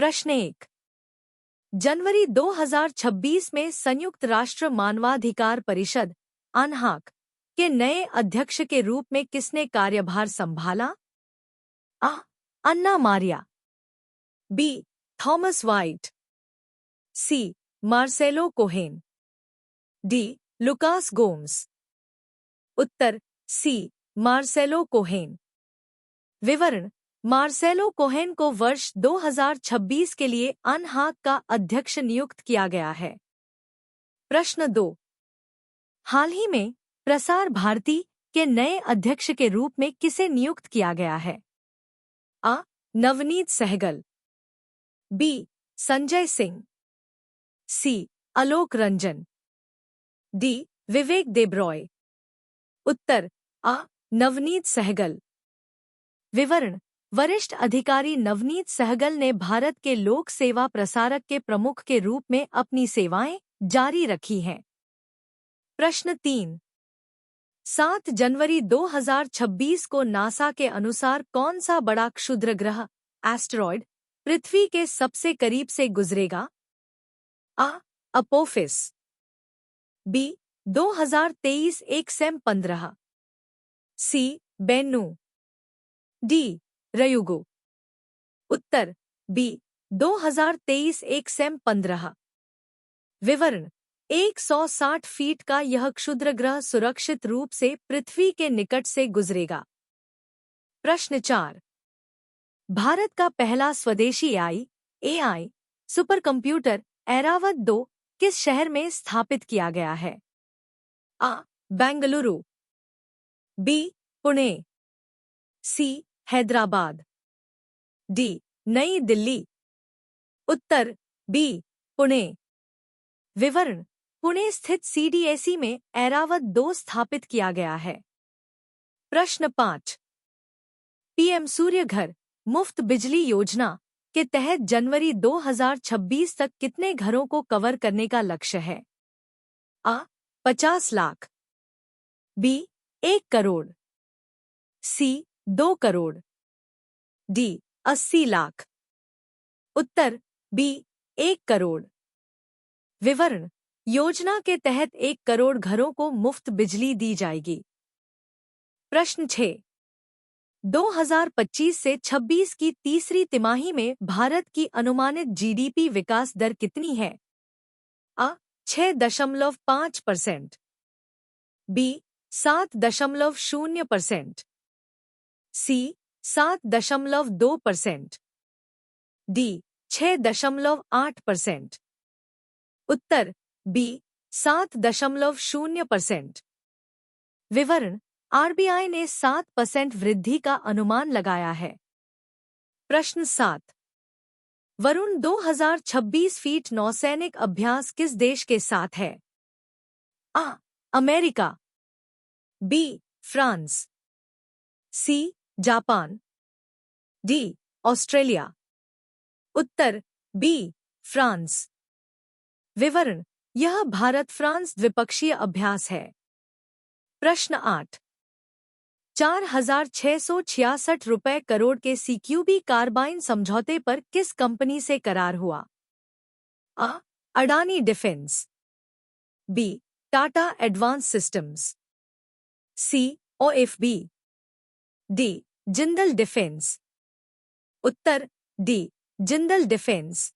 प्रश्न 1। जनवरी 2026 में संयुक्त राष्ट्र मानवाधिकार परिषद अनहाक के नए अध्यक्ष के रूप में किसने कार्यभार संभाला? आ. Anna Maria, B. Thomas White, C. Marcelo Cohen, D. Lucas Gomes. उत्तर सी. Marcelo Cohen. विवरण: मार्सेलो कोहेन को वर्ष 2026 के लिए अनहाक का अध्यक्ष नियुक्त किया गया है। प्रश्न 2। हाल ही में प्रसार भारती के नए अध्यक्ष के रूप में किसे नियुक्त किया गया है? आ. नवनीत सहगल, बी. संजय सिंह, सी. आलोक रंजन, डी. विवेक देब्रॉय। उत्तर आ. नवनीत सहगल। विवरण: वरिष्ठ अधिकारी नवनीत सहगल ने भारत के लोक सेवा प्रसारक के प्रमुख के रूप में अपनी सेवाएं जारी रखी हैं। प्रश्न 3। 7 जनवरी 2026 को नासा के अनुसार कौन सा बड़ा क्षुद्रग्रह एस्टेरॉयड पृथ्वी के सबसे करीब से गुजरेगा? आ. Apophis, B. 2023 XM 15, C. Bennu, D. Ryugu. उत्तर बी. 2023 एक्सएम 15। विवरण: 160 फीट का यह क्षुद्रग्रह सुरक्षित रूप से पृथ्वी के निकट से गुजरेगा। प्रश्न 4। भारत का पहला स्वदेशी एआई सुपर कंप्यूटर ऐरावत 2 किस शहर में स्थापित किया गया है? आ. बेंगलुरु, बी. पुणे, सी. हैदराबाद, डी. नई दिल्ली। उत्तर बी. पुणे। विवरण: पुणे स्थित सीडीएसी में ऐरावत 2 स्थापित किया गया है। प्रश्न 5। पीएम सूर्य घर मुफ्त बिजली योजना के तहत जनवरी 2026 तक कितने घरों को कवर करने का लक्ष्य है? आ. 50 लाख, बी. 1 करोड़, सी. 2 करोड़, डी. 80 लाख। उत्तर बी. 1 करोड़। विवरण: योजना के तहत 1 करोड़ घरों को मुफ्त बिजली दी जाएगी। प्रश्न 6। 2025 से 26 की तीसरी तिमाही में भारत की अनुमानित जीडीपी विकास दर कितनी है? आ. 6.5%, बी. 7.0%, सी. 7.2%, डी. 6.8%। उत्तर बी. 7.0%। विवरण: आरबीआई ने 7% वृद्धि का अनुमान लगाया है। प्रश्न 7। वरुण 2026 फीट नौसैनिक अभ्यास किस देश के साथ है? आ. America, B. France, C. Japan, D. Australia. उत्तर बी. फ्रांस। विवरण: यह भारत फ्रांस द्विपक्षीय अभ्यास है। प्रश्न 8। 4,666 रुपए करोड़ के सीक्यूबी कार्बाइन समझौते पर किस कंपनी से करार हुआ? आ. Adani defence, B. Tata advance systems, C. OFB, D. Jindal defence. उत्तर डी. जिंदल डिफेंस।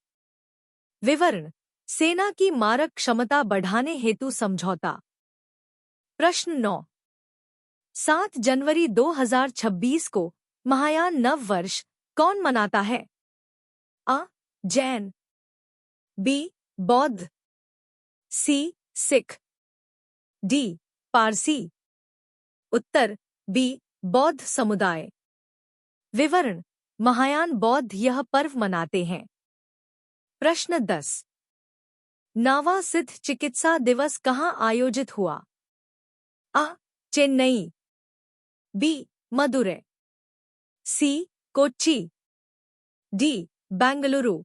विवरण: सेना की मारक क्षमता बढ़ाने हेतु समझौता। प्रश्न 9। 7 जनवरी 2026 को महायान नव वर्ष कौन मनाता है? आ. जैन, बी. बौद्ध, सी. सिख, डी. पारसी। उत्तर बी. बौद्ध समुदाय। विवरण: महायान बौद्ध यह पर्व मनाते हैं। प्रश्न 10। नावा सिद्ध चिकित्सा दिवस कहाँ आयोजित हुआ? आ. चेन्नई, बी. मदुरै, सी. कोच्चि, डी. बेंगलुरु।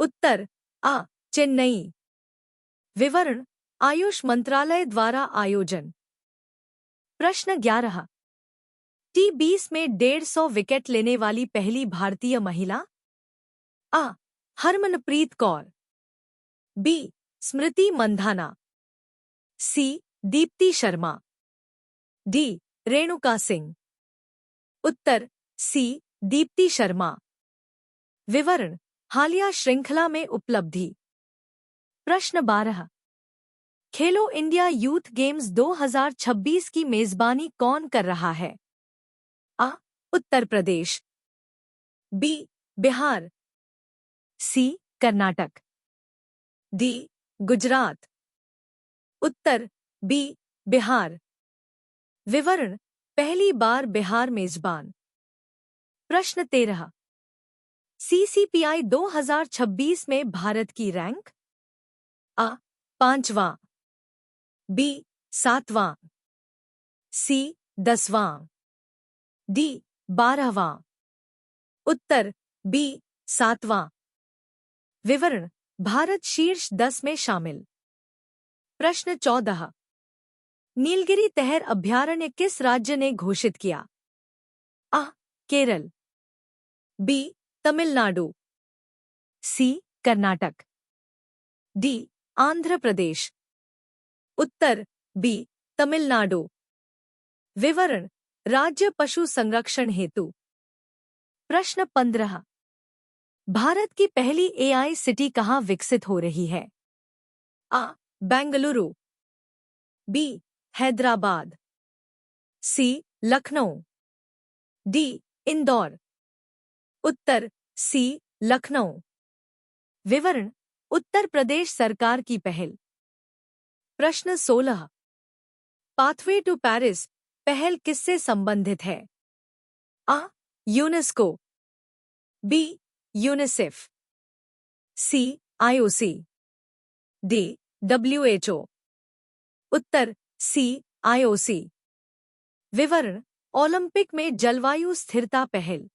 उत्तर आ. चेन्नई। विवरण: आयुष मंत्रालय द्वारा आयोजन। प्रश्न 11। T20 में 150 विकेट लेने वाली पहली भारतीय महिला? आ हरमनप्रीत कौर, बी स्मृति मंधाना, सी दीप्ति शर्मा, डी रेणुका सिंह। उत्तर सी दीप्ति शर्मा। विवरण हालिया श्रृंखला में उपलब्धि। प्रश्न 12, खेलो इंडिया यूथ गेम्स 2026 की मेजबानी कौन कर रहा है? आ उत्तर प्रदेश, बी बिहार, सी कर्नाटक, डी गुजरात। उत्तर बी बिहार। विवरण पहली बार बिहार मेजबान। प्रश्न 13, सीसीपीआई 2026 में भारत की रैंक? आ 5वां, बी 7वां, सी 10वां, डी 12वां। उत्तर बी 7वां। विवरण भारत शीर्ष 10 में शामिल। प्रश्न 14, नीलगिरी तहर अभयारण्य किस राज्य ने घोषित किया? आ केरल, बी तमिलनाडु, सी कर्नाटक, डी आंध्र प्रदेश। उत्तर बी तमिलनाडु। विवरण राज्य पशु संरक्षण हेतु। प्रश्न 15, भारत की पहली एआई सिटी कहाँ विकसित हो रही है? आ बेंगलुरु, बी हैदराबाद, सी लखनऊ, डी इंदौर। उत्तर सी लखनऊ। विवरण उत्तर प्रदेश सरकार की पहल। प्रश्न 16, पाथवे टू पेरिस पहल किससे संबंधित है? आ UNESCO, B UNICEF, C IOC, D WHO. उत्तर सी आईओसी। विवरण ओलंपिक में जलवायु स्थिरता पहल।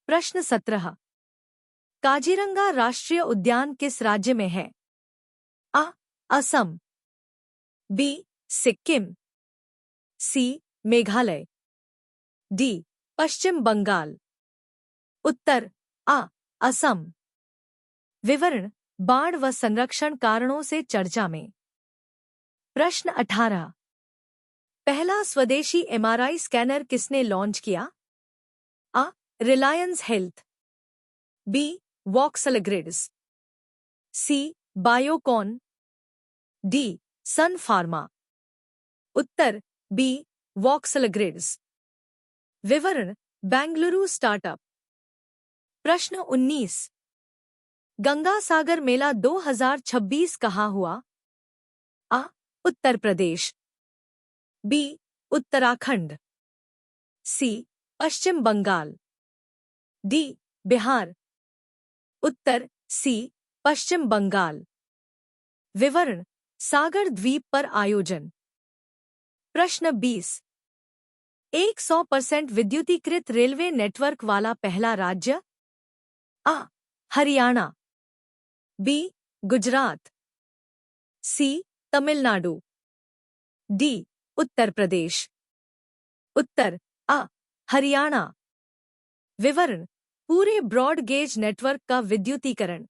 प्रश्न 17, काजीरंगा राष्ट्रीय उद्यान किस राज्य में है? आ असम, बी सिक्किम, सी मेघालय, डी पश्चिम बंगाल। उत्तर आ असम। विवरण बाढ़ व संरक्षण कारणों से चर्चा में। प्रश्न 18, पहला स्वदेशी एमआरआई स्कैनर किसने लॉन्च किया? आ रिलायंस हेल्थ, बी वॉक्सलग्रिड्स, सी बायोकॉन, डी सन फार्मा। उत्तर बी वॉक्सलग्रिड्स। विवरण बेंगलुरु स्टार्टअप। प्रश्न 19, गंगा सागर मेला 2026 कहाँ हुआ? आ उत्तर प्रदेश, बी उत्तराखंड, सी पश्चिम बंगाल, डी बिहार। उत्तर सी पश्चिम बंगाल। विवरण सागर द्वीप पर आयोजन। प्रश्न 20, 100% विद्युतीकृत रेलवे नेटवर्क वाला पहला राज्य? आ हरियाणा, बी गुजरात, सी तमिलनाडु, डी उत्तर प्रदेश। उत्तर आ हरियाणा। विवरण पूरे ब्रॉड गेज नेटवर्क का विद्युतीकरण।